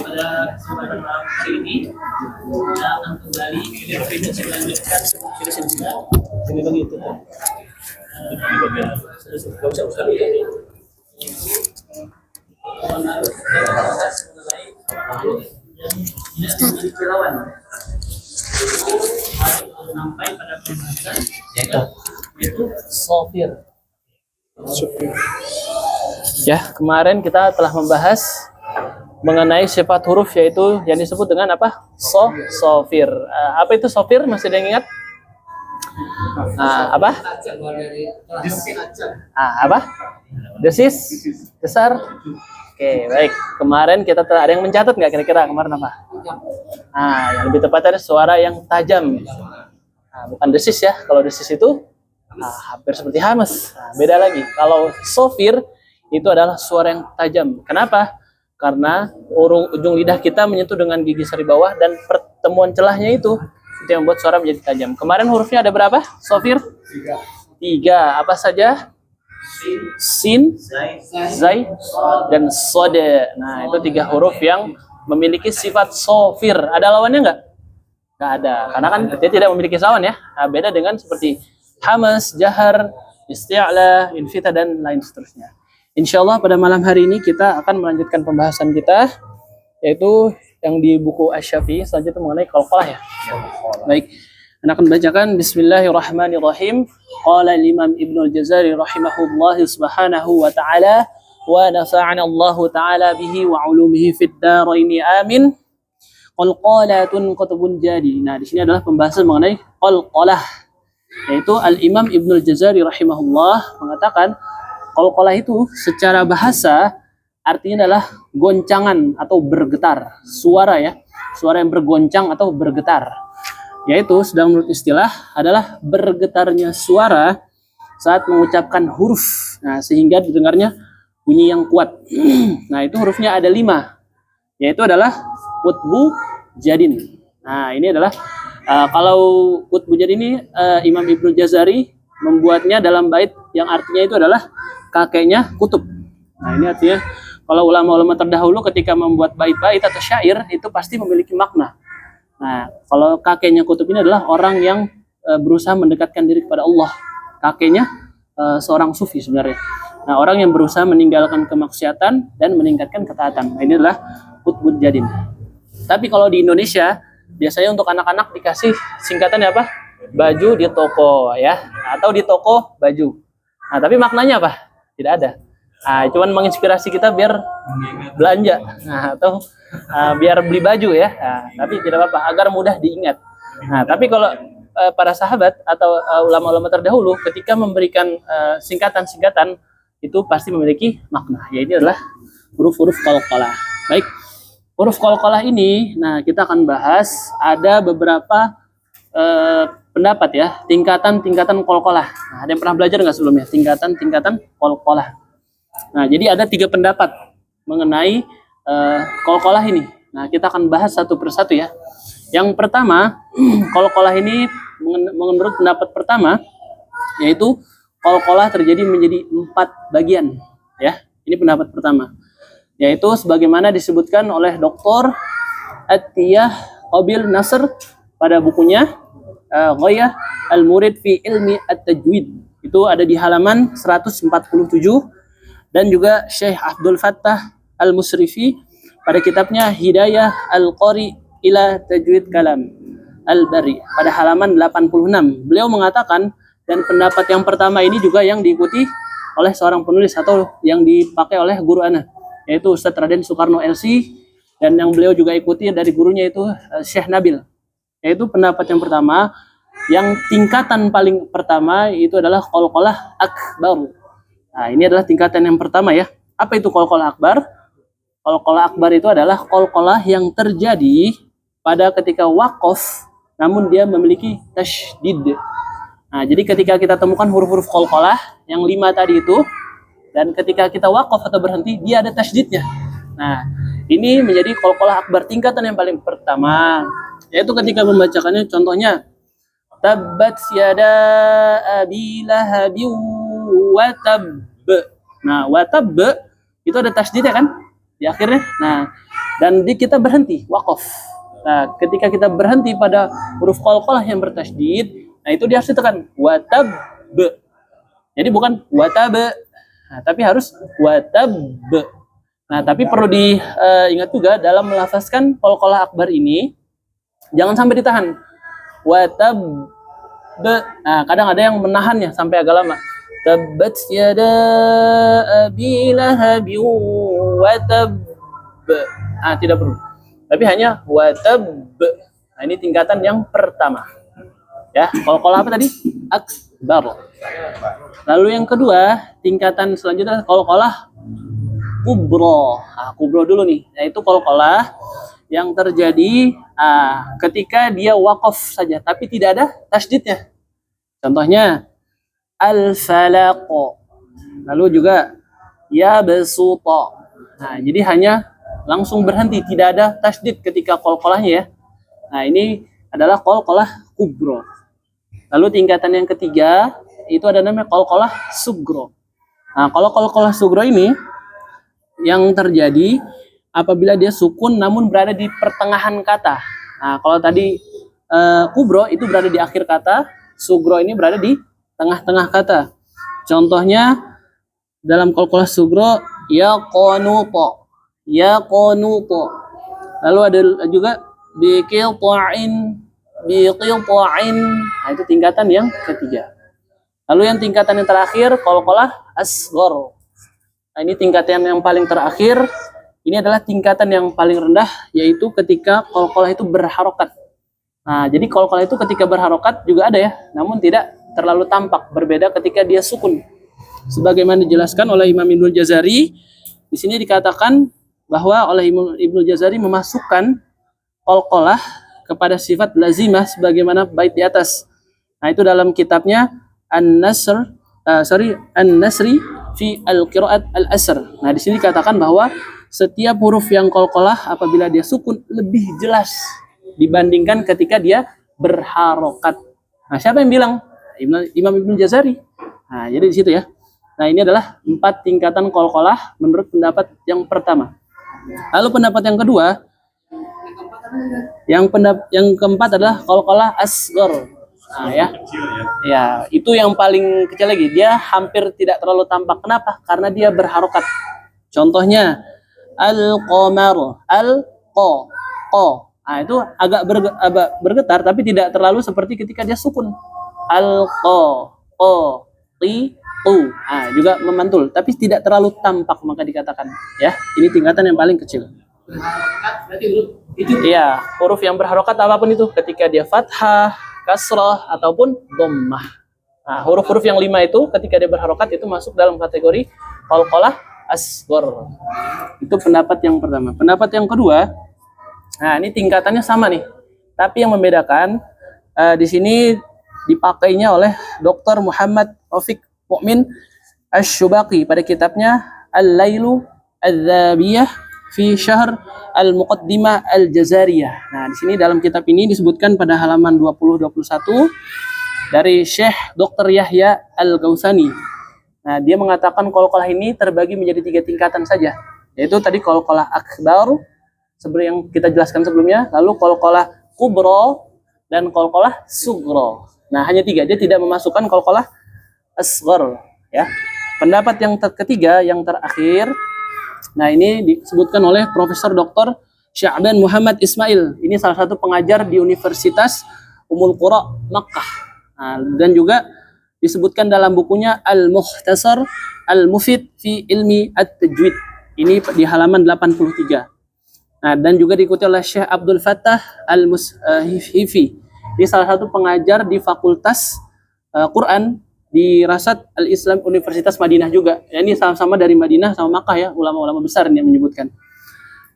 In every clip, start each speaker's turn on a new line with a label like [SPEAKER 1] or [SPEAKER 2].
[SPEAKER 1] pada kesempatan malam hari ini kita akan kembali melanjutkan sini begitu. Gak usah sampai pada pembahasan yaitu sofir. Ya, kemarin kita telah membahas mengenai sifat huruf yaitu yang disebut dengan apa? Sofir. Apa itu sofir? Masih ada yang ingat? Apa? Apa? Desis? Besar? Oke, baik. Kemarin kita ada yang mencatat nggak kira-kira kemarin apa? Yang lebih tepatnya suara yang tajam. Bukan desis ya. Kalau desis itu hampir seperti hamas. Beda lagi. Kalau sofir itu adalah suara yang tajam. Kenapa? Karena ujung lidah kita menyentuh dengan gigi seri bawah dan pertemuan celahnya itu yang membuat suara menjadi tajam. Kemarin hurufnya ada berapa? Sofir? Tiga. Apa saja? Sin, zai, dan sode. Nah, itu tiga huruf yang memiliki sifat sofir. Ada lawannya nggak? Nggak ada. Karena kan dia tidak memiliki lawan ya. Nah, beda dengan seperti hamas, jahar, isti'la, infita, dan lain seterusnya. Insya Allah pada malam hari ini kita akan melanjutkan pembahasan kita, yaitu yang di buku Asy-Syafi'i selanjutnya mengenai qalqalah ya. Baik, Anda akan bacakan Bismillahirrahmanirrahim. Qala Imam Ibnu Al-Jazari rahimahullah subhanahu wa ta'ala wa nafa'ana Allah ta'ala bihi wa ulumihi fid dharain amin. Qalqalatun qutbun jadi. Nah, di sini adalah pembahasan mengenai qalqalah, yaitu Al-Imam Ibnu Al-Jazari rahimahullah mengatakan qalqalah itu secara bahasa artinya adalah goncangan atau bergetar. Suara ya, suara yang bergoncang atau bergetar. Yaitu sedang menurut istilah adalah bergetarnya suara saat mengucapkan huruf. Nah, sehingga didengarnya bunyi yang kuat. Nah, itu hurufnya ada 5. Yaitu adalah qutbu jadin. Nah, ini adalah kalau qutbu jadin ini Imam Ibnu Jazari membuatnya dalam bait yang artinya itu adalah kakeknya kutub. Nah, ini artinya kalau ulama-ulama terdahulu ketika membuat bait-bait atau syair itu pasti memiliki makna. Nah, kalau kakeknya kutub ini adalah orang yang berusaha mendekatkan diri kepada Allah. Kakeknya seorang sufi sebenarnya. Nah, orang yang berusaha meninggalkan kemaksiatan dan meningkatkan ketaatan. Nah, ini adalah qutbul jadin. Tapi kalau di Indonesia biasanya untuk anak-anak dikasih singkatannya apa? Baju di toko ya, atau di toko baju. Nah, tapi maknanya apa? Tidak ada. Cuman menginspirasi kita biar belanja, atau biar beli baju ya. Tapi tidak apa-apa, agar mudah diingat. Nah, tapi kalau para sahabat atau ulama-ulama terdahulu ketika memberikan singkatan-singkatan itu pasti memiliki makna. Yaitu adalah huruf-huruf qalqalah. Baik, huruf qalqalah ini, nah kita akan bahas ada beberapa pendapat ya, tingkatan-tingkatan qalqalah. Nah, ada yang pernah belajar nggak sebelumnya tingkatan-tingkatan qalqalah? Nah, jadi ada 3 pendapat mengenai qalqalah ini. Nah, kita akan bahas satu persatu ya. Yang pertama, qalqalah ini menurut pendapat pertama yaitu qalqalah terjadi menjadi 4 bagian ya. Ini pendapat pertama. Yaitu sebagaimana disebutkan oleh Dr. Atiyah Qabil Nasr pada bukunya Ghayah Al-Murid fi Ilmi At-Tajwid. Itu ada di halaman 147, dan juga Syekh Abdul Fattah Al-Musrifi pada kitabnya Hidayah Al-Qari ila Tajwid Kalam Al-Bari pada halaman 86. Beliau mengatakan, dan pendapat yang pertama ini juga yang diikuti oleh seorang penulis atau yang dipakai oleh guru ana, yaitu Ustadz Raden Soekarno LC, dan yang beliau juga ikuti dari gurunya itu Syekh Nabil. Yaitu pendapat yang pertama, yang tingkatan paling pertama itu adalah qalqalah akbar. Nah, ini adalah tingkatan yang pertama ya. Apa itu qalqalah akbar? Qalqalah akbar itu adalah qalqalah yang terjadi pada ketika waqaf namun dia memiliki tasydid. Nah, jadi ketika kita temukan huruf-huruf qalqalah yang 5 tadi itu, dan ketika kita waqaf atau berhenti dia ada tasydidnya. Nah, ini menjadi qalqalah akbar, tingkatan yang paling pertama. Yaitu ketika membacakannya, contohnya tabbat yada abi lahabin wa tabb. Nah, wa tabb itu ada tasydid ya kan di akhirnya. Nah, Dan kita berhenti waqaf. Nah, ketika kita berhenti pada huruf qalqalah yang bertasydid, nah itu dia harus ditekan watab. Jadi bukan watab, nah, tapi harus watab. Nah, tapi perlu diingat juga dalam melafazkan qalqalah akbar ini jangan sampai ditahan. Watab. Nah, kadang ada yang menahannya sampai agak lama. Tabbat yada abi lahabin watab. Ah, tidak perlu. Tapi hanya watab. Nah, ini tingkatan yang pertama. Ya, qalqalah apa tadi? Akbar. Lalu yang kedua, tingkatan selanjutnya qalqalah kubro. Nah, kubro dulu nih. Yaitu qalqalah yang terjadi ketika dia waqaf saja, tapi tidak ada tasydidnya. Contohnya al-falaq. Lalu juga ya basuta. Nah, jadi hanya langsung berhenti, tidak ada tasydid ketika qalqalahnya ya. Nah, ini adalah qalqalah kubro. Lalu tingkatan yang ketiga itu ada namanya qalqalah sugro. Nah, kalau qalqalah sugro ini yang terjadi apabila dia sukun namun berada di pertengahan kata. Nah, kalau tadi kubro itu berada di akhir kata, sugro ini berada di tengah-tengah kata. Contohnya dalam qalqalah sugro ya qanuto. Ya qanuto. Lalu ada juga biqilta'in. Nah, itu tingkatan yang ketiga. Lalu yang tingkatan yang terakhir qalqalah asghar. Nah, ini tingkatan yang paling terakhir. Ini adalah tingkatan yang paling rendah, yaitu ketika qalqalah itu berharokat. Nah, jadi qalqalah itu ketika berharokat juga ada ya, namun tidak terlalu tampak. Berbeda ketika dia sukun. Sebagaimana dijelaskan oleh Imam Ibnul Jazari, di sini dikatakan bahwa oleh Ibnul Jazari memasukkan qalqalah kepada sifat lazimah sebagaimana bait di atas. Nah, itu dalam kitabnya An-Nasri fi al-Qiraat al-Asr. Nah, di sini dikatakan bahwa setiap huruf yang qalqalah apabila dia sukun lebih jelas dibandingkan ketika dia berharokat. Nah, siapa yang bilang? Imam Ibnu Jazari. Nah, jadi di situ ya. Nah, ini adalah 4 tingkatan qalqalah menurut pendapat yang pertama. Lalu pendapat yang kedua, yang keempat adalah qalqalah asghar. Nah, ya, itu yang paling kecil lagi. Dia hampir tidak terlalu tampak. Kenapa? Karena dia berharokat. Contohnya al-qamar, al-qa. Nah, itu agak bergetar tapi tidak terlalu seperti ketika dia sukun. Al-qa, nah, juga memantul tapi tidak terlalu tampak, maka dikatakan ya, ini tingkatan yang paling kecil. Iya, huruf yang berharokat apapun itu, ketika dia fathah, kasrah ataupun dhammah. Nah, huruf-huruf yang 5 itu ketika dia berharokat itu masuk dalam kategori qalqalah asghar. Itu pendapat yang pertama. Pendapat yang kedua, nah ini tingkatannya sama nih, tapi yang membedakan di sini dipakainya oleh Dr. Muhammad Rafiq Mu'min Asy-Syubaqi pada kitabnya Al-Lailu Adz-Dzabiyah fi Syahr Al-Muqaddimah Al-Jazariyah. Nah, di sini dalam kitab ini disebutkan pada halaman 20-21 dari Syekh Dr. Yahya Al-Gautsani. Nah, dia mengatakan qalqalah ini terbagi menjadi 3 tingkatan saja, yaitu tadi qalqalah akbar seperti yang kita jelaskan sebelumnya, lalu qalqalah kubro dan qalqalah sugro. Nah, hanya 3, dia tidak memasukkan qalqalah asghar ya. Pendapat yang ketiga, yang terakhir, nah ini disebutkan oleh Profesor Dr. Sya'ban Muhammad Ismail. Ini salah satu pengajar di Universitas Ummul Qura Makkah. Nah, dan juga disebutkan dalam bukunya Al-Mukhtasar Al-Mufid fi Ilmi At-Tajwid. Ini di halaman 83. Nah, dan juga diikuti oleh Syekh Abdul Fattah Al-Mushifi. Ini salah satu pengajar di Fakultas Quran di Rasad Al-Islam Universitas Madinah juga. Ya, ini sama-sama dari Madinah sama Makkah ya, ulama-ulama besar yang menyebutkan.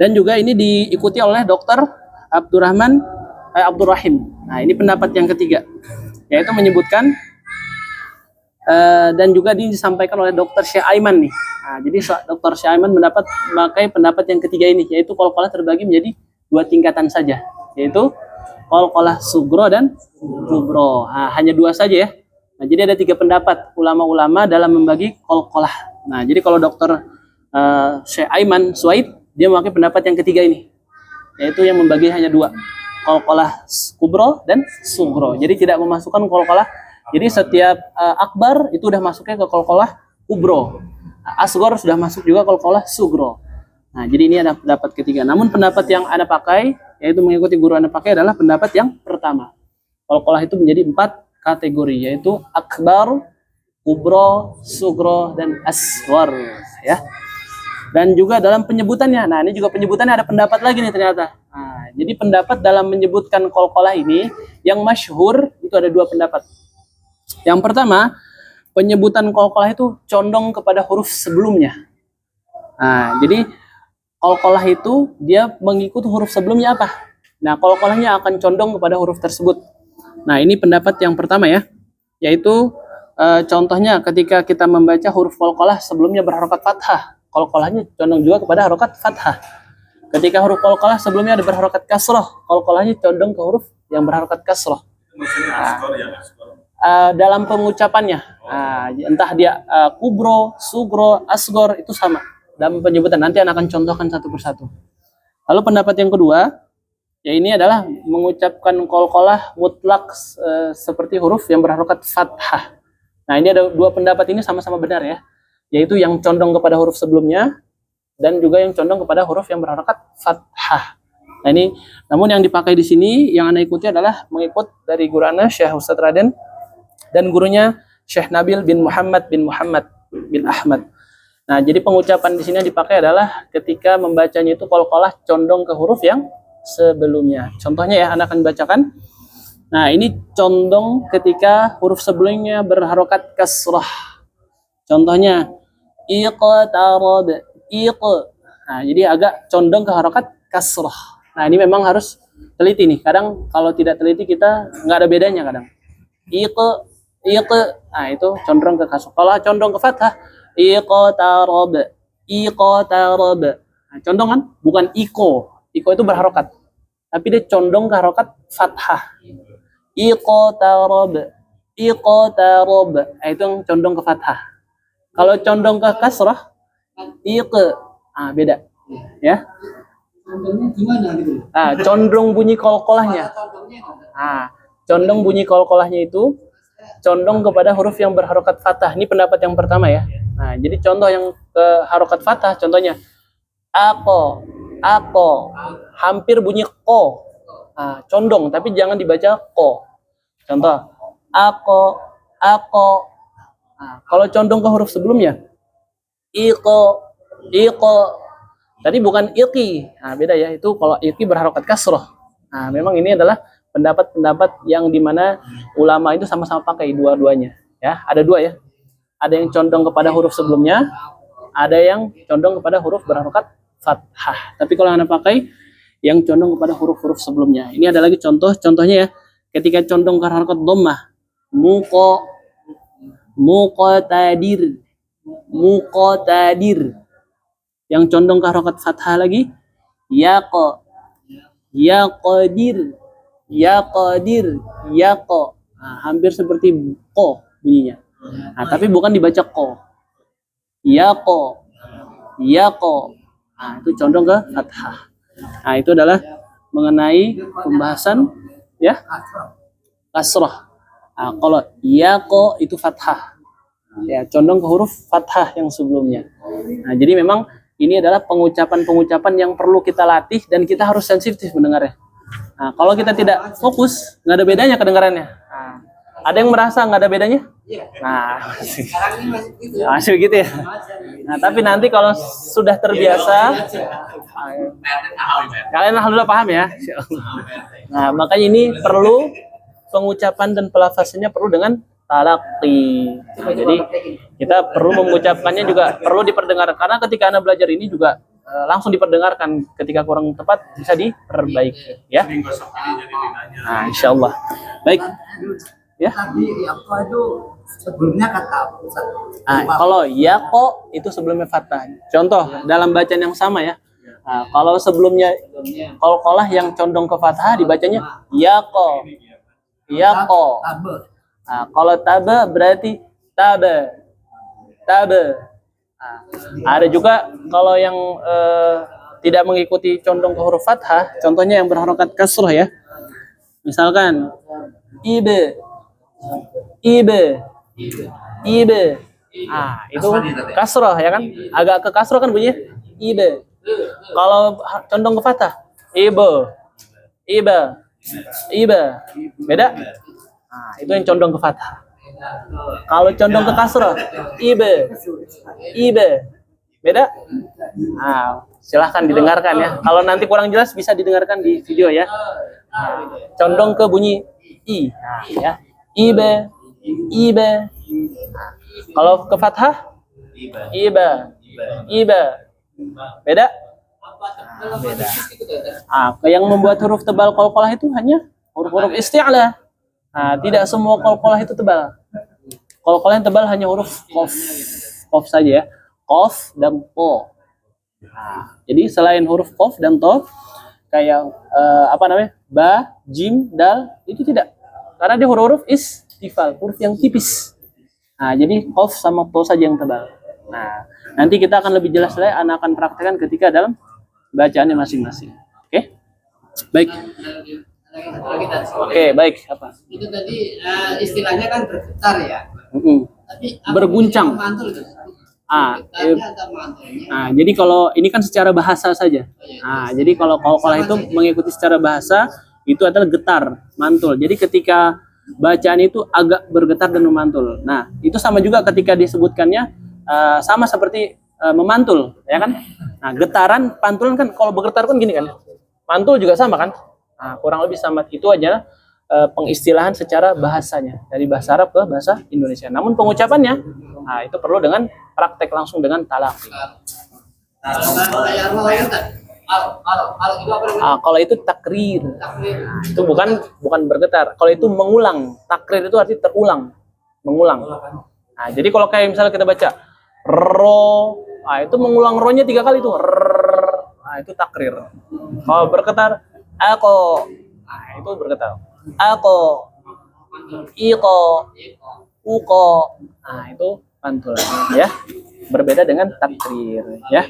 [SPEAKER 1] Dan juga ini diikuti oleh Dr. Abdurrahim. Nah, ini pendapat yang ketiga, yaitu menyebutkan dan juga disampaikan oleh Dr. Syekh Aiman nih. Nah, jadi Dr. Syekh Aiman memakai pendapat yang ketiga ini, yaitu qalqalah terbagi menjadi 2 tingkatan saja, yaitu qalqalah sugro dan kubro. Nah, hanya 2 saja ya. Nah, jadi ada 3 pendapat ulama-ulama dalam membagi qalqalah. Nah, jadi kalau Dr. Syekh Aiman Suaid dia memakai pendapat yang ketiga ini, yaitu yang membagi hanya dua, qalqalah kubro dan sugro. Jadi tidak memasukkan qalqalah. Jadi setiap akbar itu udah masuknya ke qalqalah kubro. Asgor sudah masuk juga qalqalah sugro. Nah, jadi ini ada pendapat ketiga. Namun pendapat yang Anda pakai, yaitu mengikuti guru Anda pakai, adalah pendapat yang pertama. Qalqalah itu menjadi 4 kategori, yaitu akbar, kubro, sugro, dan aswar, ya. Dan juga dalam penyebutannya, nah ini juga penyebutannya ada pendapat lagi nih ternyata. Nah, jadi pendapat dalam menyebutkan qalqalah ini yang masyhur itu ada 2 pendapat. Yang pertama, penyebutan qalqalah itu condong kepada huruf sebelumnya. Nah, jadi qalqalah itu dia mengikuti huruf sebelumnya apa? Nah, qalqalahnya akan condong kepada huruf tersebut. Nah, ini pendapat yang pertama ya, yaitu contohnya ketika kita membaca huruf qalqalah sebelumnya berharokat fathah, qalqalahnya condong juga kepada harokat fathah. Ketika huruf qalqalah sebelumnya ada berharokat kasroh, qalqalahnya condong ke huruf yang berharokat kasroh. Dalam pengucapannya, entah dia kubro, sugro, asgor, itu sama dalam penyebutan. Nanti akan contohkan satu persatu. Lalu pendapat yang kedua, ya ini adalah mengucapkan qalqalah mutlak seperti huruf yang berharokat fathah. Nah, ini ada 2 pendapat ini sama-sama benar ya, yaitu yang condong kepada huruf sebelumnya dan juga yang condong kepada huruf yang berharokat fathah. Nah, ini namun yang dipakai di sini yang Anda ikuti adalah mengikut dari guru Anda Syekh Ustadz Raden dan gurunya Syekh Nabil bin Muhammad bin Ahmad. Nah, jadi pengucapan di sini yang dipakai adalah ketika membacanya itu qalqalah condong ke huruf yang sebelumnya. Contohnya ya, Anda akan bacakan. Nah, ini condong ketika huruf sebelumnya berharokat kasrah. Contohnya iqtarab, iq. Nah, jadi agak condong ke harokat kasrah. Nah, ini memang harus teliti nih. Kadang kalau tidak teliti kita nggak ada bedanya kadang. Iq. Nah, itu condong ke kasrah. Kalau condong ke fathah, iqtarab. Nah, condong kan bukan iko. Iko itu berharokat. Tapi dia condong ke harokat fathah. Iqtarab. Nah, itu yang condong ke fathah. Kalau condong ke kasrah, iq. Beda. Ya.
[SPEAKER 2] Condongnya gimana gitu?
[SPEAKER 1] Condong bunyi qalqalahnya. Condong bunyi qalqalahnya itu condong kepada huruf yang berharokat fathah. Ini pendapat yang pertama ya. Nah, jadi contoh yang ke harokat fathah, contohnya ako, hampir bunyi ko. Condong, tapi jangan dibaca ko. Contoh, ako. Kalau condong ke huruf sebelumnya, iko. Tadi bukan iki. Beda ya. Itu kalau iki berharokat kasroh. Memang ini adalah pendapat-pendapat yang dimana ulama itu sama-sama pakai dua-duanya. Ya, ada 2 ya. Ada yang condong kepada huruf sebelumnya, ada yang condong kepada huruf berharokat fathah. Tapi kalau Anda pakai yang condong kepada huruf-huruf sebelumnya. Ini ada lagi contohnya ya. Ketika condong ke harokat dhammah, muqtadir. Yang condong ke harokat fathah lagi, yaqadir. Hampir seperti ko bunyinya. Tapi bukan dibaca ko. Yaqo. Itu condong ke fathah. Itu adalah mengenai pembahasan ya kasrah. Kalau yaqo itu fathah. Ya, condong ke huruf fathah yang sebelumnya. Jadi memang ini adalah pengucapan-pengucapan yang perlu kita latih dan kita harus sensitif mendengarnya. Kalau kita tidak fokus, nggak ada bedanya kedengarannya. Ada yang merasa nggak ada bedanya? Masih begitu ya. Tapi nanti kalau sudah terbiasa, kalian alhamdulillah paham ya. Makanya ini perlu pengucapan dan pelafazannya perlu dengan talaqi. Jadi kita perlu mengucapkannya juga perlu diperdengarkan, karena ketika Anda belajar ini juga langsung diperdengarkan, ketika kurang tepat bisa diperbaiki ya. Insyaallah. Baik. Ya.
[SPEAKER 2] Tadi apa itu sebelumnya kata
[SPEAKER 1] kalau yaqo itu sebelumnya fathah. Contoh dalam bacaan yang sama ya. Kalau sebelumnya qalqalah yang condong ke fathah dibacanya yaqo. Kalau tabe berarti tabe. Ada juga kalau yang tidak mengikuti condong ke huruf fathah, contohnya yang berharokat kasroh ya. Misalkan ibe, ibe, ibe. Ah, itu kasroh ya kan? Agak ke kasroh kan bunyinya? Ibe. Kalau condong ke fathah, ibe, ibe, ibe. Beda? Nah, itu yang condong ke fathah. Kalau condong ke kasroh, ibe, ibe. Beda? Nah, silahkan didengarkan ya. Kalau nanti kurang jelas bisa didengarkan di video ya. Nah, condong ke bunyi i, nah, ya. Ibe, ibe. Nah, kalau ke fathah, ibe, ibe. Beda? Nah, beda. Ah, yang membuat huruf tebal qalqalah itu hanya huruf-huruf isti'la. Nah, tidak semua qalqalah itu tebal. Qalqalah yang tebal hanya huruf qaf. Qaf saja ya. Qaf dan to. Nah, jadi selain huruf qaf dan to kayak apa namanya? Ba, jim, dal itu tidak. Karena dia huruf-huruf istifal, huruf yang tipis. Nah, jadi qaf sama to saja yang tebal. Nah, nanti kita akan lebih jelas lagi, anak akan praktekkan ketika dalam bacaannya masing-masing. Oke? Baik. Oke, baik. Apa?
[SPEAKER 2] Itu tadi istilahnya kan bergetar ya. Tapi
[SPEAKER 1] berguncang.
[SPEAKER 2] mantul itu.
[SPEAKER 1] Nah, jadi kalau ini kan secara bahasa saja. Nah, jadi kalau qalqalah itu mengikuti secara bahasa itu adalah getar, mantul. Jadi ketika bacaan itu agak bergetar dan memantul. Nah, itu sama juga ketika disebutkannya sama seperti memantul, ya kan? Nah, getaran, pantulan kan kalau bergetar kan gini kan. Mantul juga sama kan? Nah, kurang lebih sama itu aja pengistilahan secara bahasanya dari bahasa Arab ke bahasa Indonesia. Namun pengucapannya, nah itu perlu dengan praktek langsung dengan talaqi. Kalau itu takrir, nah, itu bukan bergetar. Kalau itu mengulang, takrir itu arti terulang, mengulang. Nah, jadi kalau kayak misalnya kita baca ro, nah itu mengulang ro-nya 3 kali itu, nah itu takrir. Kalau bergetar, ako, nah itu bergetar. Ako, iko, uko, nah itu pantulan ya, berbeda dengan takrir ya.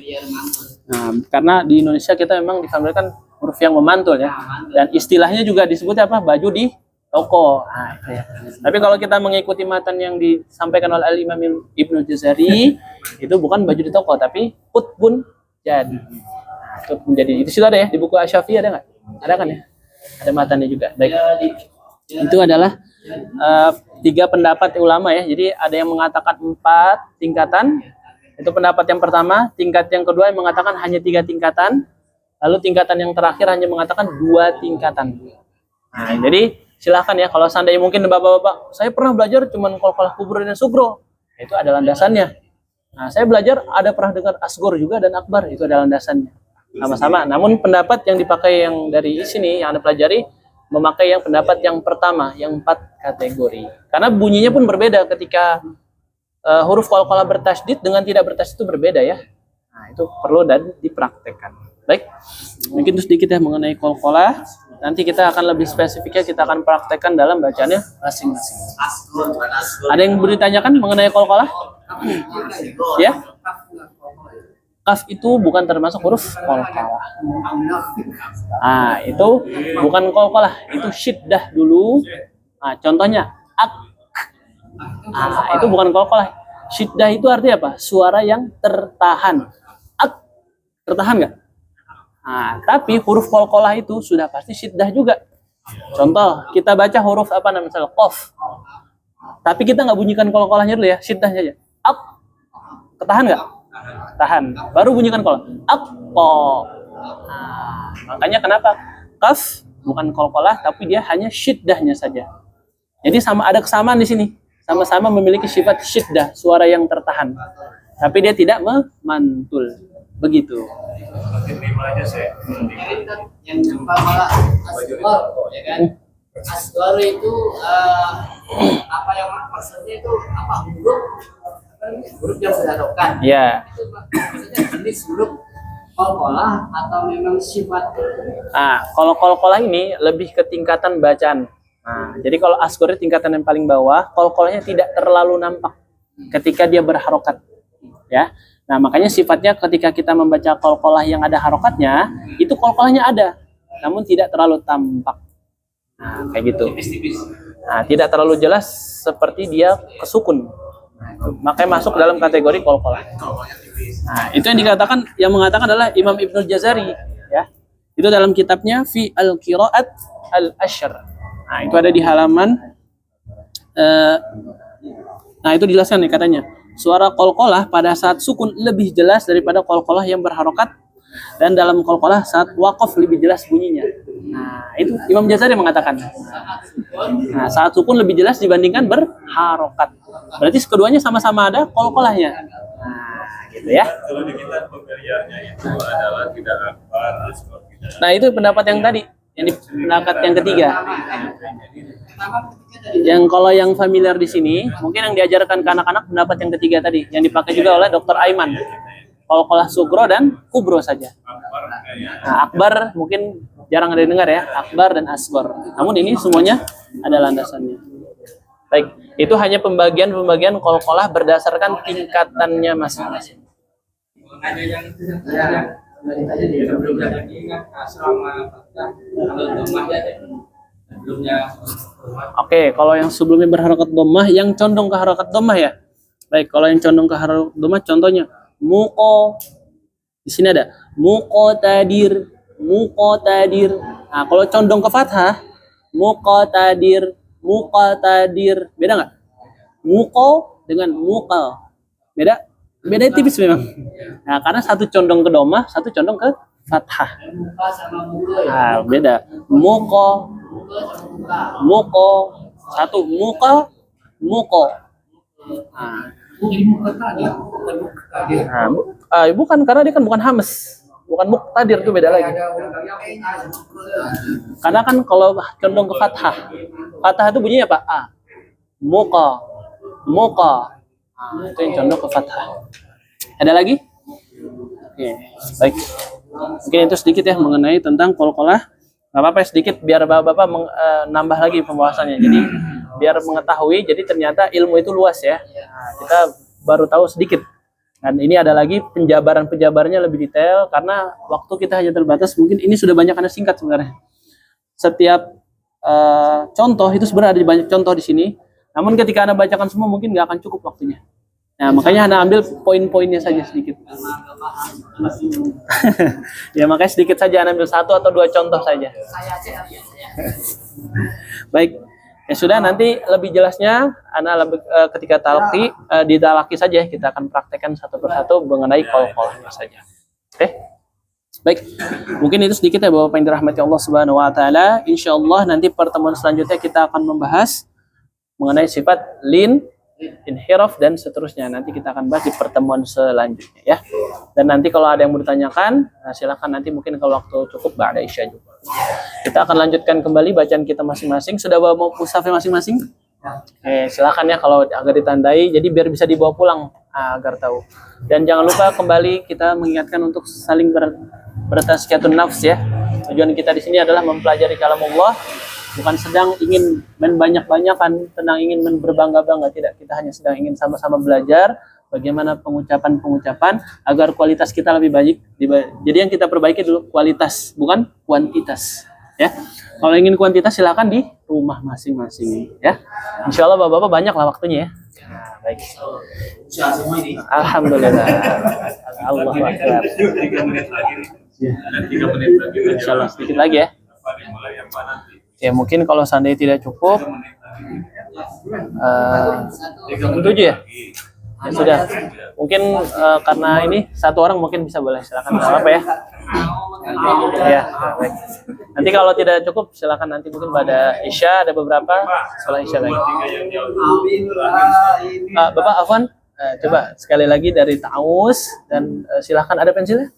[SPEAKER 1] Nah, karena di Indonesia kita memang digambarkan huruf yang memantul ya, dan istilahnya juga disebut apa, baju di toko. Nah, itu ya. Tapi kalau kita mengikuti matan yang disampaikan oleh Al-Imam Ibnu Jazari, itu bukan baju di toko, tapi kutbun jadi. Nah, kutbun jadi itu sudah ada ya di buku Asy-Syafi'i, ada nggak? Ada kan ya? Ada matannya juga. Baik. Itu adalah 3 pendapat ulama ya. Jadi ada yang mengatakan 4 tingkatan. Itu pendapat yang pertama. Tingkat yang kedua yang mengatakan hanya 3 tingkatan. Lalu tingkatan yang terakhir hanya mengatakan 2 tingkatan. Nah, jadi silahkan ya. Kalau seandainya mungkin bapak-bapak, saya pernah belajar cuman qalqalah kubro dan sugro. Itu adalah landasannya. Nah, saya belajar ada pernah dengar asgor juga dan akbar. Itu adalah landasannya. Sama-sama. Namun pendapat yang dipakai yang dari sini yang Anda pelajari memakai yang pendapat yang pertama, yang 4 kategori. Karena bunyinya pun berbeda ketika huruf qalqalah bertasydid dengan tidak bertasydid itu berbeda ya. Nah, itu perlu dan dipraktekkan. Baik. Mungkin itu sedikit ya mengenai qalqalah. Nanti kita akan lebih spesifiknya, kita akan praktekkan dalam bacaannya masing-masing. Ada yang ditanyakan mengenai qalqalah? Ya? Kaf itu bukan termasuk huruf qalqalah. Nah, itu bukan qalqalah, itu syiddah dulu. Nah, contohnya ak. Nah, itu bukan qalqalah. Syiddah itu artinya apa? Suara yang tertahan. Ak, tertahan nggak? Nah, tapi huruf qalqalah itu sudah pasti syiddah juga. Contoh, kita baca huruf apa namanya? Misalnya qaf. Tapi kita nggak bunyikan qalqalahnya dulu ya, syiddahnya aja. Ak. Ketahan nggak? Tahan, baru bunyikan qalqalah. Aqqa. Nah, makanya kenapa kaf bukan qalqalah tapi dia hanya syiddahnya saja. Jadi ada kesamaan di sini. Sama-sama memiliki sifat syiddah, suara yang tertahan. Tapi dia tidak memantul. Begitu.
[SPEAKER 2] Yang malah asgor ya kan. Asgor itu apa yang maksudnya itu apa huruf yang berharokat.
[SPEAKER 1] Ya.
[SPEAKER 2] Itu maksudnya jenis huruf qalqalah atau memang sifat.
[SPEAKER 1] Nah, kalau qalqalah ini lebih ke tingkatan bacaan. Nah, jadi kalau asgor tingkatan yang paling bawah, qalqalahnya tidak terlalu nampak ketika dia berharokat. Ya. Nah, makanya sifatnya ketika kita membaca qalqalah yang ada harokatnya, itu qalqalahnya ada, namun tidak terlalu tampak. Nah, kayak gitu. Nah, tidak terlalu jelas seperti dia kesukun. Makanya masuk dalam kategori qalqalah. Nah, itu yang dikatakan, yang mengatakan adalah Imam Ibnul Jazari, ya. Itu dalam kitabnya Fi Al-Qiraat Al-Ashr. Nah, itu ada di halaman nah, itu dijelaskan nih katanya. Suara qalqalah pada saat sukun lebih jelas daripada qalqalah yang berharokat, dan dalam qalqalah saat waqaf lebih jelas bunyinya. Nah, itu Imam Jazari mengatakan. Nah, saat sukun lebih jelas dibandingkan berharokat. Berarti keduanya sama-sama ada qalqalahnya. Nah, gitu ya.
[SPEAKER 3] Kalau di kita pemberiannya itu adalah tidak akbar, asghar, tidak.
[SPEAKER 1] Nah, itu pendapat yang tadi, yang di pendapat yang ketiga. Yang kalau yang familiar di sini, mungkin yang diajarkan ke anak-anak pendapat yang ketiga tadi, yang dipakai juga oleh Dr. Aiman. Qalqalah sugro dan kubro saja. Nah, akbar mungkin jarang ada dengar ya, akbar dan asghar. Namun ini semuanya ada landasannya. Baik, itu hanya pembagian-pembagian qalqalah berdasarkan tingkatannya masing-masing. Oke, kalau yang sebelumnya berharokat dhammah, yang condong ke harokat dhammah ya. Baik, kalau yang condong ke harokat dhammah, contohnya muqo. Di sini ada muqotadir, muqotadir. Nah, kalau condong ke fathah, muqotadir, muqotadir. Beda nggak? Muqo dengan muqal. Beda? Beda tipis memang. Nah, karena satu condong ke dhammah, satu condong ke fathah. Nah, beda. Muqo, muqo, satu muqa, muqo. Bukan, karena dia kan bukan hamas, bukan muqtadir, itu beda lagi. Karena kan kalau condong ke fathah, fathah itu bunyinya apa? A. Muqa, muqa. Nah, itu yang condong ke fathah. Ada lagi? Oke, baik. Mungkin itu sedikit ya mengenai tentang qalqalah. Gak apa-apa ya, sedikit biar bapak-bapak nambah lagi pembahasannya. Jadi biar mengetahui, jadi ternyata ilmu itu luas ya. Nah, kita baru tahu sedikit. Dan ini ada lagi penjabaran-penjabarannya lebih detail karena waktu kita hanya terbatas. Mungkin ini sudah banyak karena singkat sebenarnya. Setiap contoh itu sebenarnya ada banyak contoh di sini. Namun ketika Anda bacakan semua mungkin nggak akan cukup waktunya. Nah, makanya Anda ambil poin-poinnya saja sedikit. Ya, makanya sedikit saja Anda ambil satu atau dua contoh saja. Baik. Ya sudah, nanti lebih jelasnya Anda ketika talqi ditalaki saja, kita akan praktekkan satu persatu mengenai qalqalahnya saja. Oke. Baik. Mungkin itu sedikit ya Bapak yang dirahmati Allah Subhanahu wa taala. Insyaallah nanti pertemuan selanjutnya kita akan membahas mengenai sifat lin, inhiraf dan seterusnya. Nanti kita akan bahas di pertemuan selanjutnya ya. Dan nanti kalau ada yang mau ditanyakan, silakan nanti mungkin kalau waktu cukup ba'da isya juga. Kita akan lanjutkan kembali bacaan kita masing-masing. Sudah bawa mushafnya masing-masing? Silakan ya kalau agar ditandai, jadi biar bisa dibawa pulang agar tahu. Dan jangan lupa kembali kita mengingatkan untuk saling bertazkiyatun nafs ya. Tujuan kita di sini adalah mempelajari kalamullah, bukan sedang ingin banyak-banyakan, tentang ingin berbangga-bangga, tidak. Kita hanya sedang ingin sama-sama belajar bagaimana pengucapan-pengucapan agar kualitas kita lebih baik. Jadi yang kita perbaiki dulu kualitas, bukan kuantitas. Ya, kalau ingin kuantitas silakan di rumah masing-masing. Ya, insya Allah bapak-bapak banyak lah waktunya ya. Nah, baik. Alhamdulillah. Allah Akbar.
[SPEAKER 3] 3 menit lagi. Ada 3 menit lagi.
[SPEAKER 1] Insya Allah sedikit lagi ya. Ya mungkin kalau seandainya tidak cukup, 7 ya. Ya sudah, mungkin karena ini satu orang mungkin bisa, boleh silakan, nggak apa ya. Ya, baik. Nanti kalau tidak cukup silakan nanti mungkin pada Isya ada beberapa, setelah Isya lagi. Bapak Afwan, coba sekali lagi dari Taus dan silakan, ada pensilnya.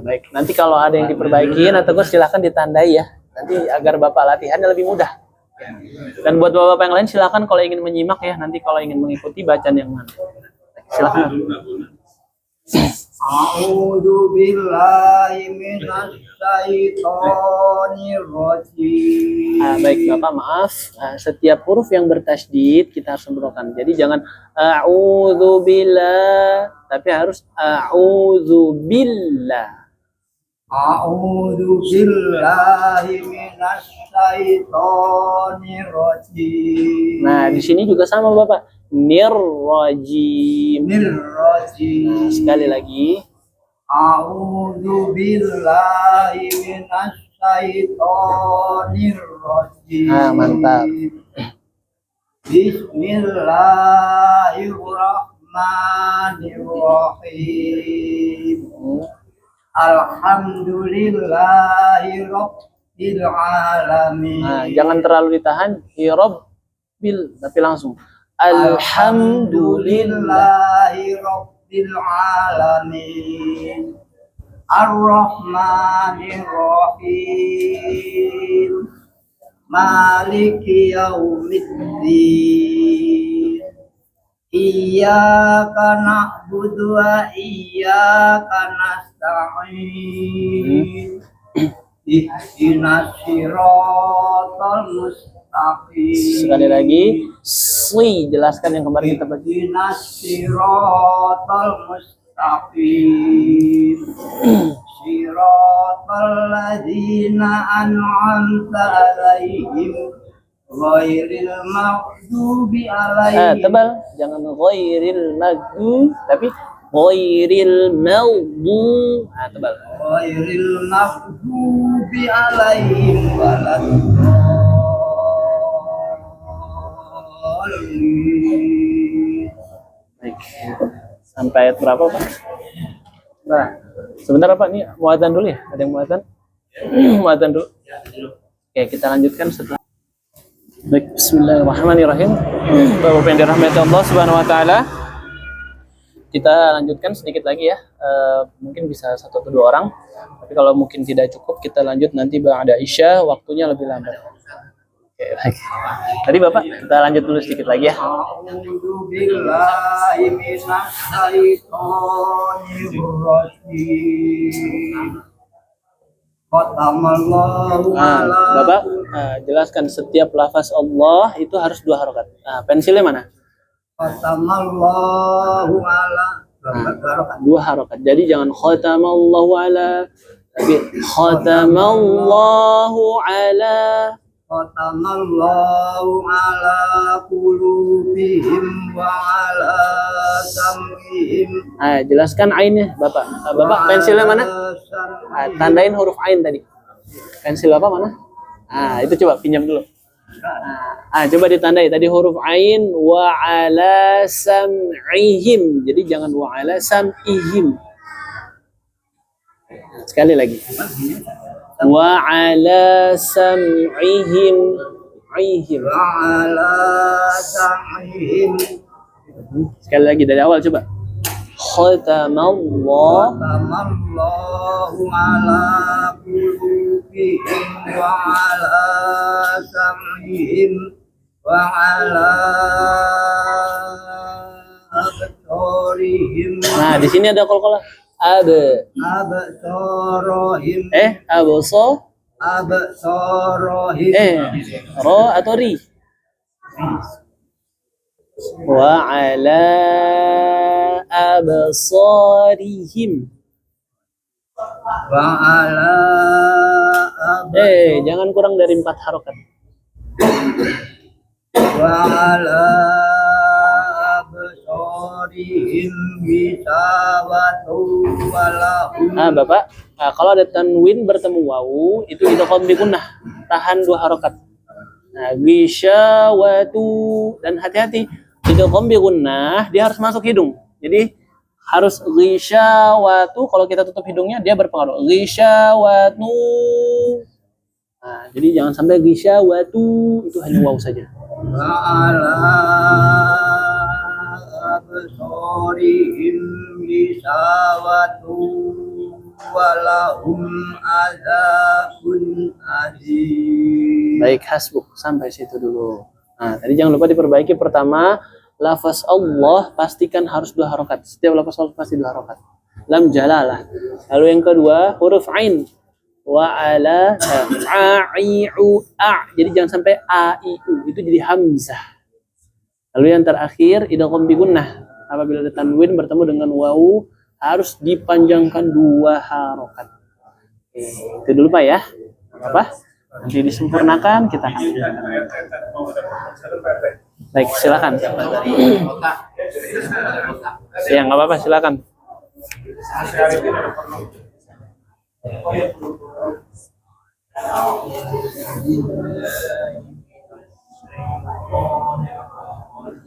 [SPEAKER 1] Baik. Nanti kalau ada yang diperbaiki atau gue silakan ditandai ya. Nanti agar bapak latihannya lebih mudah. Dan buat bapak-bapak yang lain silakan kalau ingin menyimak ya, nanti kalau ingin mengikuti bacaan yang mana. Silakan.
[SPEAKER 2] A'udzu billahi minasy syaithanir rajim.
[SPEAKER 1] Baik Bapak, maaf. Setiap huruf yang bertasydid kita harus sempurnakan. Jadi jangan a'udzubillah, tapi harus a'udzubillah.
[SPEAKER 2] A'udzu billahi minasy syaithanir rajim.
[SPEAKER 1] Nah, di sini juga sama Bapak. Nirrajim.
[SPEAKER 2] Nirrajim.
[SPEAKER 1] Sekali lagi.
[SPEAKER 2] A'udzu billahi minasy syaithanir rajim.
[SPEAKER 1] Mantap.
[SPEAKER 2] Bismillahirrahmanirrahim. Alhamdulillahi rabbil alamin.
[SPEAKER 1] Jangan terlalu ditahan. Rabbil, tapi langsung.
[SPEAKER 2] Alhamdulillahi rabbil alamin. Ar-Rahmanir Rahim. Maliki yaumiddin. Iyyaka na'budu wa iyyaka nasta'in. Ihdinas siratal mustaqim.
[SPEAKER 1] Sekali lagi, jelaskan yang kemarin kita baca.
[SPEAKER 2] Ihdinas siratal mustaqim. Siratal ladzina an'amta 'alaihim ghairil maghdubi 'alaihim.
[SPEAKER 1] Tebal, jangan ghairil maghdubi, tapi ghairil maghdubi. Tebal.
[SPEAKER 2] Ghairil maghdubi 'alaihim waladdallin.
[SPEAKER 1] Baik. Sampai ayat berapa, Pak? Nah, sebentar Pak, ini muadzan dulu ya? Ada yang muadzan? Muadzan dulu. Oke, kita lanjutkan setelah. Baik, bismillahirrahmanirrahim. Bapak yang dirahmati Allah Subhanahu wa taala. Kita lanjutkan sedikit lagi ya. Mungkin bisa 1 atau 2 orang. Tapi kalau mungkin tidak cukup, kita lanjut nanti ba'da Isya, waktunya lebih lambat. Oke, baik. Tadi Bapak, kita lanjut dulu sedikit lagi ya.
[SPEAKER 2] A'udzu billahi minasy syaithanir rajim. Qatamallahu ala.
[SPEAKER 1] Bapak, jelaskan setiap lafaz Allah itu harus 2 harokat. Pensilnya mana?
[SPEAKER 2] Qatamallahu ala.
[SPEAKER 1] 2 harokat. Jadi jangan khatamallahu ala, tapi khatamallahu ala.
[SPEAKER 2] Qatamallahu ala qulubihim wa ala sam'ihim.
[SPEAKER 1] Jelaskan ainnya, Bapak. Bapak, pensilnya mana? Tandain huruf ain tadi. Pensil Bapak mana? Itu coba pinjam dulu. Coba ditandai tadi huruf ain wa ala sam'ihim. Jadi jangan wa ala sam'ihim. Sekali lagi. Wa ala sam'ihim.
[SPEAKER 2] Wa ala sam'ihim.
[SPEAKER 1] Sekali lagi dari awal coba. Khatamallahu
[SPEAKER 2] ala qulubihim wa ala sam'ihim wa ala absarihim.
[SPEAKER 1] Di sini ada qalqalah.
[SPEAKER 2] Absarihim. Absarihim.
[SPEAKER 1] Ro atau ri? Wa ala absarihim.
[SPEAKER 2] Wa ala
[SPEAKER 1] Jangan kurang dari 4 harokat.
[SPEAKER 2] Wa ala absarihim gisawatu walahum.
[SPEAKER 1] Bapak, kalau ada tanwin bertemu wawu itu idgham bi gunnah, tahan 2 harokat. Gisawatu, dan hati-hati idgham bi gunnah dia harus masuk hidung. Jadi harus ghishawatu, kalau kita tutup hidungnya dia berpengaruh. Ghishawatu. Jadi jangan sampai ghishawatu, itu hanya waw saja.
[SPEAKER 2] Ala absarihim ghishawatu walahum adzabun adzim.
[SPEAKER 1] Baik, hasbuk, sampai situ dulu. Tadi jangan lupa diperbaiki. Pertama, lafaz Allah pastikan harus 2 harokat. Setiap lafaz Allah pasti 2 harokat. lam jalalah. Lalu yang kedua huruf ain. Wa ala a i u a. Jadi jangan sampai a i u, itu jadi hamzah. Lalu yang terakhir idgham bi gunnah. Apabila ada tanwin bertemu dengan wawu harus dipanjangkan 2 harokat. Oke, itu dulu Pak ya. Apa? Nanti disempurnakan kita akan. Baik, silakan. Ya, nggak apa-apa, silakan.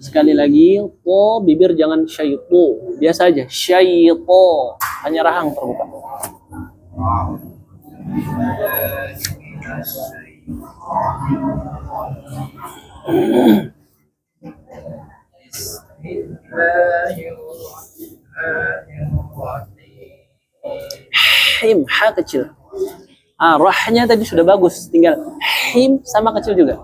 [SPEAKER 1] Sekali lagi, po bibir jangan syaitu, biasa aja syaitu, hanya rahang terbuka. Him, ha kecil. Rahnya tadi sudah bagus, tinggal him sama kecil juga.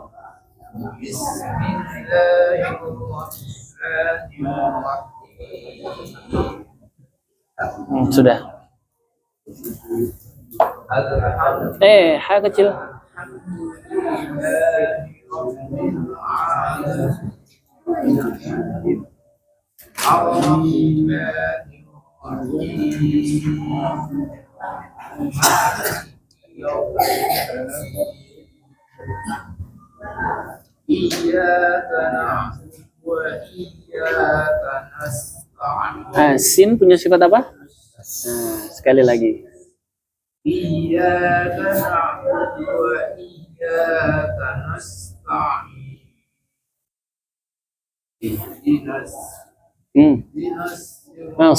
[SPEAKER 1] Sudah. Ha kecil. Sin punya sifat apa? Sekali lagi.
[SPEAKER 2] Iyyaka na'budu wa iyyaka nasta'in. Ihdinas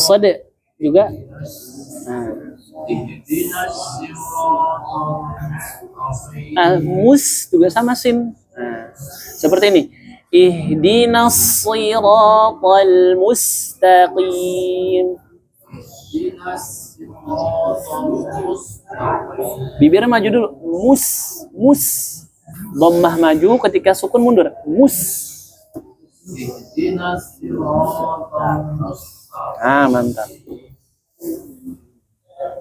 [SPEAKER 1] Sad juga.
[SPEAKER 2] ihdinas siratal mustaqim.
[SPEAKER 1] Mus juga sama sin. Seperti ini. Ihdinas siratal mustaqim.
[SPEAKER 2] Ihdinas siratal mustaqim.
[SPEAKER 1] Bibirnya maju dulu. Mus. Dhammah maju, ketika sukun mundur. Mus.
[SPEAKER 2] Ihdinas siratal mustaqim.
[SPEAKER 1] Mantap.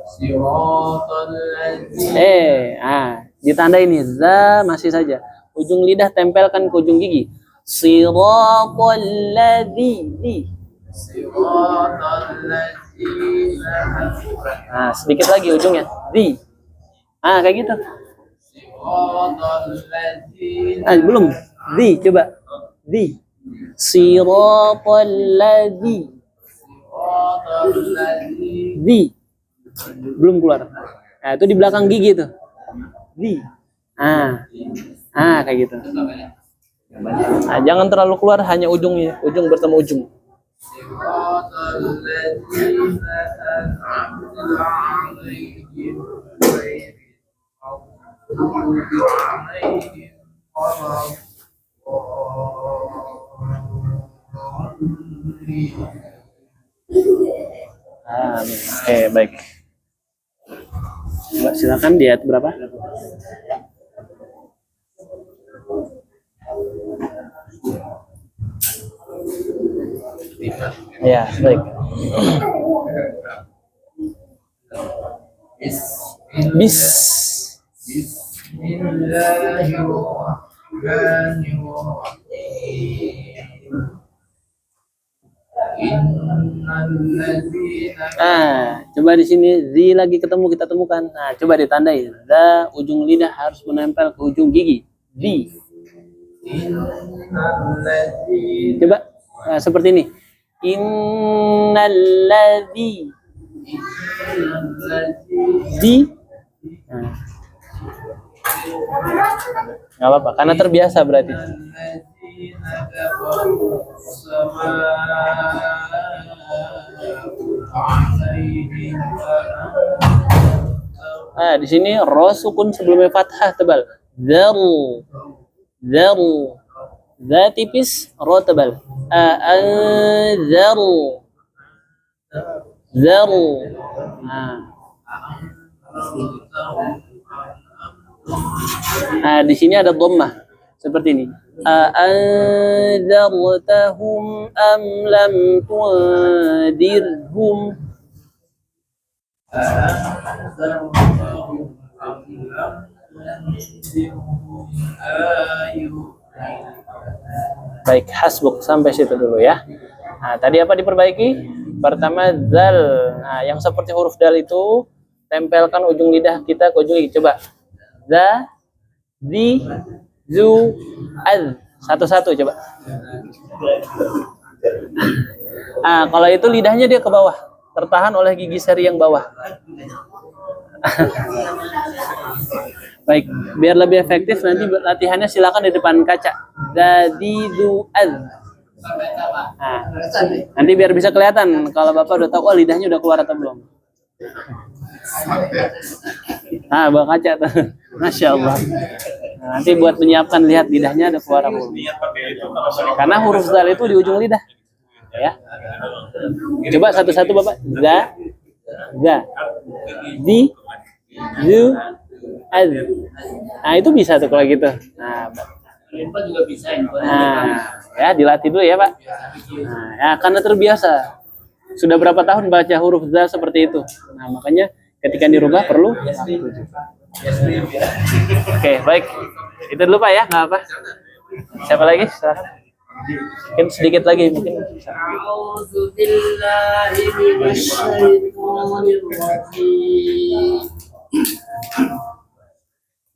[SPEAKER 2] Siratal ladzina.
[SPEAKER 1] Ditanda ini za masih saja. Ujung lidah tempelkan ke ujung gigi. Siratal ladzi.
[SPEAKER 2] Siratal ladzina.
[SPEAKER 1] Sedikit lagi ujungnya. Di. Kayak gitu.
[SPEAKER 2] Siratal ladzina.
[SPEAKER 1] Belum. Di, coba. Di. Siratal ladzi.
[SPEAKER 2] Siratal ladzina.
[SPEAKER 1] Di. Belum keluar. Itu di belakang gigi tuh. Di. Kayak gitu. Jangan terlalu keluar, hanya ujungnya. Ujung bertemu ujung.
[SPEAKER 2] Siratal ladzina an'amta 'alaihim ghairil maghdubi 'alaihim
[SPEAKER 1] Amin. Baik. Coba silakan di ayat berapa? Ya, baik.
[SPEAKER 2] Bismillahirrahmanirrahim.
[SPEAKER 1] Coba di sini zi lagi ketemu, kita temukan. Coba ditandai. Za ujung lidah harus menempel ke ujung gigi. Zi. Coba seperti ini. Innalladzi. Di. Nggak apa-apa, karena terbiasa berarti. Di sini ro sukun sebelumnya fathah tebal. Dzal. Za tipis, ro tebal. Dzal. Di sini ada dhammah seperti ini. Anzartahum am lam tundirhum. Baik, hasbuk sampai situ dulu ya. Nah, tadi apa diperbaiki? Pertama zal. Nah, yang seperti huruf dal itu tempelkan ujung lidah kita ke ujung gigi. Coba. Za, zi, zu, az. Satu-satu coba. Nah, kalau itu lidahnya dia ke bawah, tertahan oleh gigi seri yang bawah. Baik, biar lebih efektif nanti latihannya silakan di depan kaca. Zadidu'ad. Nah, nanti biar bisa kelihatan kalau Bapak udah tahu, oh lidahnya udah keluar atau belum. Nah, bawa kaca tuh. Masya Allah. Nah, nanti buat menyiapkan, lihat lidahnya ada keluar apa belum. Karena huruf zal itu di ujung lidah. Ya. Coba satu-satu Bapak. Za, za, di, zu, az. Nah, itu bisa tuh kalau gitu. Nah,
[SPEAKER 2] Info juga bisa info.
[SPEAKER 1] ya dilatih dulu ya Pak. Nah, ya karena terbiasa. Sudah berapa tahun baca huruf za seperti itu. Nah, makanya ketika dirubah perlu waktu. Oke, baik. Itu dulu Pak ya, nggak apa. Siapa lagi? Silakan. Mungkin sedikit lagi mungkin.
[SPEAKER 2] A'udzu billahi minasyaitonir rajim.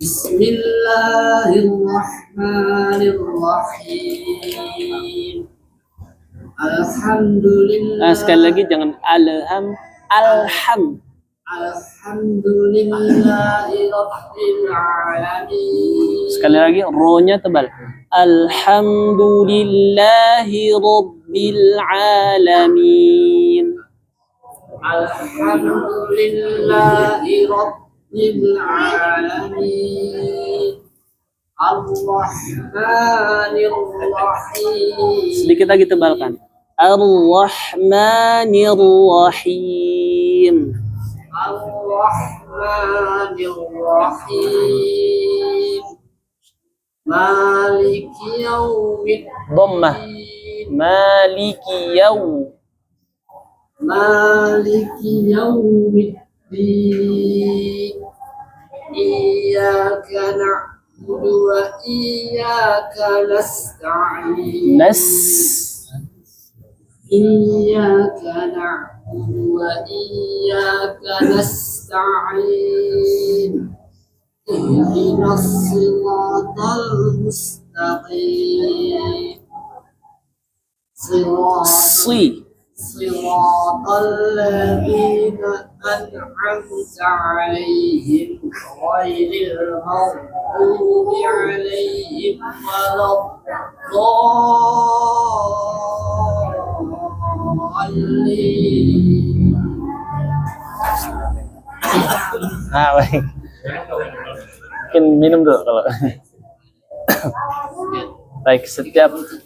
[SPEAKER 2] Bismillahirrahmanirrahim. Alhamdulillah.
[SPEAKER 1] Nah, sekali lagi jangan alham.
[SPEAKER 2] Alhamdulillahi rabbil alamin.
[SPEAKER 1] Sekali lagi ro-nya tebal. Alhamdulillahi rabbil alamin.
[SPEAKER 2] Alhamdulillahi rabbil alamin. Ar-Rahmanir Rahim.
[SPEAKER 1] Sedikit lagi tebalkan. Ar-Rahmanir Rahim.
[SPEAKER 2] Ar-Rahmanir Rahim. Maliki yaumiddin.
[SPEAKER 1] Dhammah. Maliki yaum.
[SPEAKER 2] Maliki yaumiddin. Iyyaka na'budu wa iyyaka nasta'in. Iyyaka na'budu wa iyyaka nasta'in. Ihdinas siratal mustaqim.
[SPEAKER 1] Si.
[SPEAKER 2] صراط الذين أنعمت عليهم غير المغضوب عليهم ولا الضالين.
[SPEAKER 1] Nah, baik. Mungkin minum dulu kalau. Baik,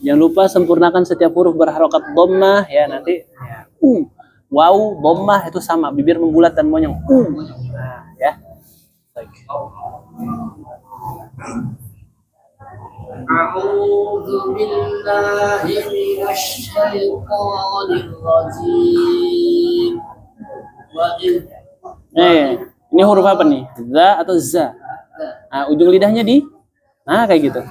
[SPEAKER 1] jangan lupa sempurnakan setiap huruf berharokat dhammah ya nanti. Ya. Waw, dhammah itu sama, bibir membulat dan monyong. Nah, ya. Baik.
[SPEAKER 2] A'udzu billahi minasy syaithanir rajim.
[SPEAKER 1] Ini huruf apa nih? Za atau za? Nah, ujung lidahnya di kayak gitu.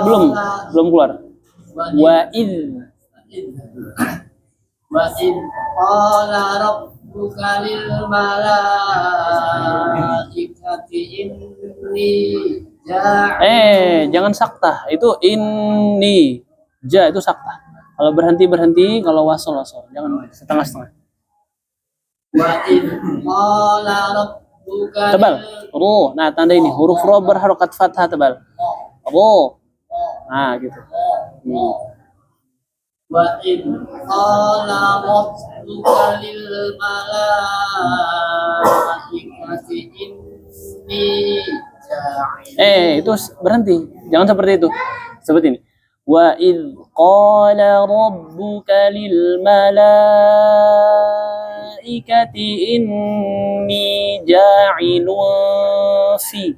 [SPEAKER 1] Belum keluar. Wa id
[SPEAKER 2] qala rabbuka lil malaikati inni
[SPEAKER 1] jangan saktah. Itu inni. Ja itu saktah. Kalau berhenti, kalau wasol. Jangan setengah-setengah. Tebal. Ro. Nah, tanda ini huruf ro berharokat fathah tebal. Ro. Nah, gitu.
[SPEAKER 2] Wa in qala rabbuka lil malaikati inni ja'il.
[SPEAKER 1] Itu berhenti. Jangan seperti itu. Seperti ini. Wa id qala rabbuka lil malaikati inni ja'ilun fi.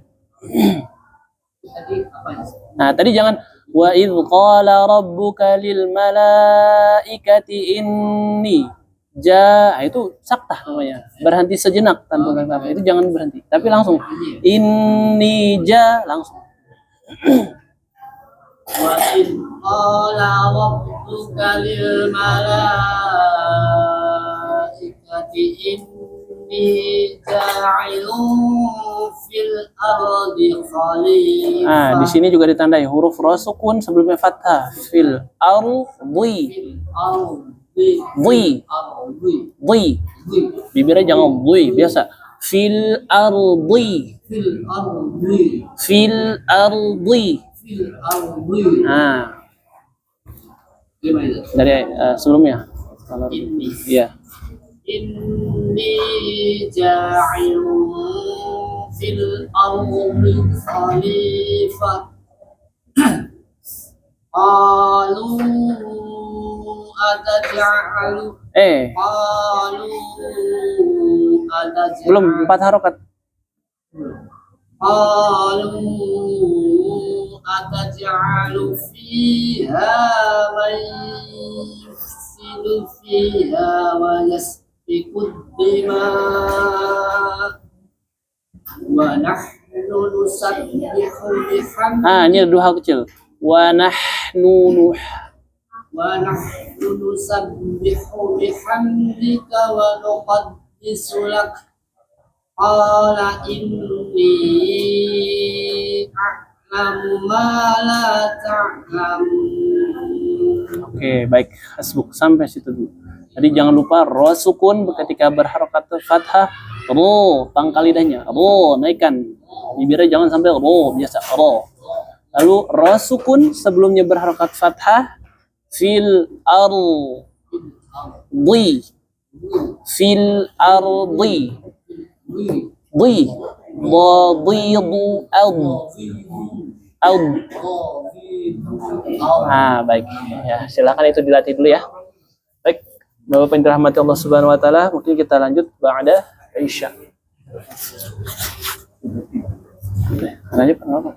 [SPEAKER 1] Nah, tadi jangan Wa idh qala rabbuka lil malaikati inni itu saktah namanya. Berhenti sejenak tanpa kata. Itu jangan berhenti, tapi langsung inni langsung.
[SPEAKER 2] Wa idh qala rabbuka lil malaikati inni ja'ilun fil ardi khalifah.
[SPEAKER 1] Di sini juga ditandai huruf ra sukun sebelumnya fathah. Fil ardi. Bibirnya jangan dhi biasa. Fil ardi.
[SPEAKER 2] Gimana itu?
[SPEAKER 1] Dari sebelumnya. Iya.
[SPEAKER 2] Inni ja'ilun fil ardi khalifah. Qalu ataj'alu qalu ataj'alu
[SPEAKER 1] Belum 4 harokat.
[SPEAKER 2] qalu ataj'alu fiha man yufsidu fiha wa yasfiku dima wa nahnu nusabbihu bihamdika
[SPEAKER 1] Ini ada 2 hal kecil. Wa nahnu
[SPEAKER 2] nusabbihu bihamdika wa nuqaddisu lak qala inni a'lamu ma la ta'lamun.
[SPEAKER 1] Oke, baik. Hasbuk sampai situ dulu. Jadi jangan lupa ra sukun ketika berharokat fathah, ro pangkal lidahnya, ro naikkan. Bibirnya jangan sampai ro biasa, ro. Lalu ra sukun sebelumnya berharokat fathah, fil ardi. Fil ardi. Di. Dhadidu baik. Ya, silakan itu dilatih dulu ya. Baik, Bapak yang dirahmati Allah Subhanahu wa taala, mungkin kita lanjut ba'da Isya. Lanjut apa?